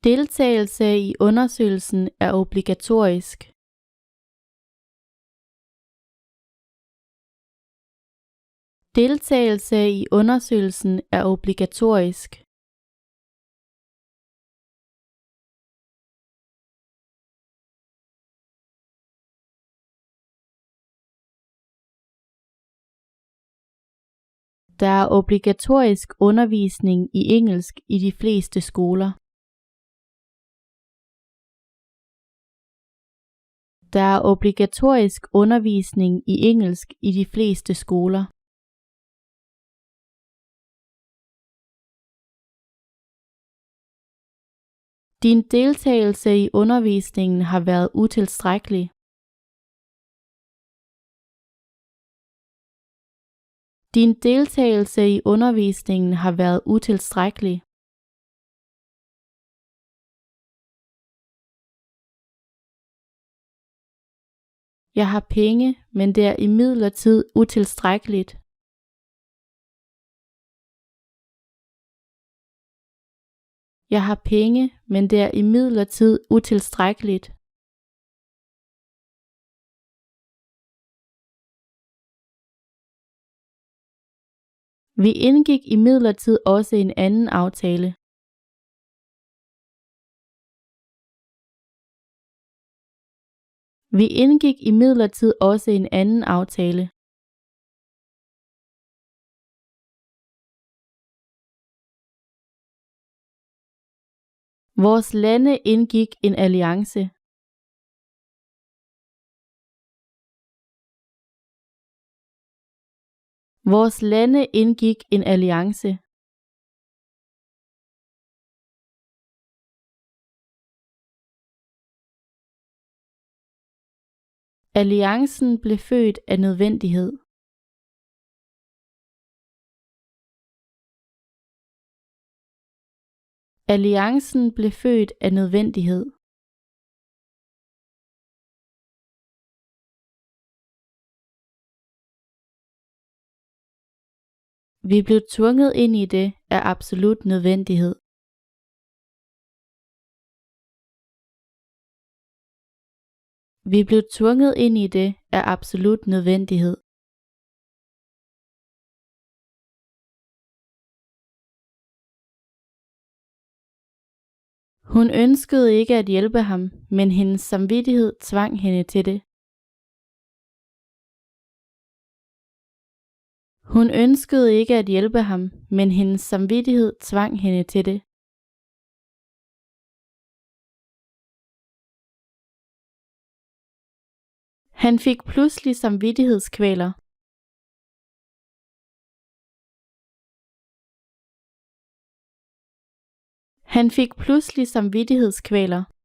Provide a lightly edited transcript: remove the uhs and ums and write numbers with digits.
Deltagelse i undersøgelsen er obligatorisk. Deltagelse i undersøgelsen er obligatorisk. Der er obligatorisk undervisning i engelsk i de fleste skoler. Der er obligatorisk undervisning i engelsk i de fleste skoler. Din deltagelse i undervisningen har været utilstrækkelig. Din deltagelse i undervisningen har været utilstrækkelig. Jeg har penge, men det er imidlertid utilstrækkeligt. Jeg har penge, men det er imidlertid utilstrækkeligt. Vi indgik imidlertid også en anden aftale. Vi indgik imidlertid også en anden aftale. Vores lande indgik en alliance. Vores lande indgik en alliance. Alliancen blev født af nødvendighed. Alliancen blev født af nødvendighed. Vi blev tvunget ind i det af absolut nødvendighed. Vi blev tvunget ind i det af absolut nødvendighed. Hun ønskede ikke at hjælpe ham, men hendes samvittighed tvang hende til det. Hun ønskede ikke at hjælpe ham, men hendes samvittighed tvang hende til det. Han fik pludselig samvittighedskvaler. Han fik pludselig samvittighedskvaler.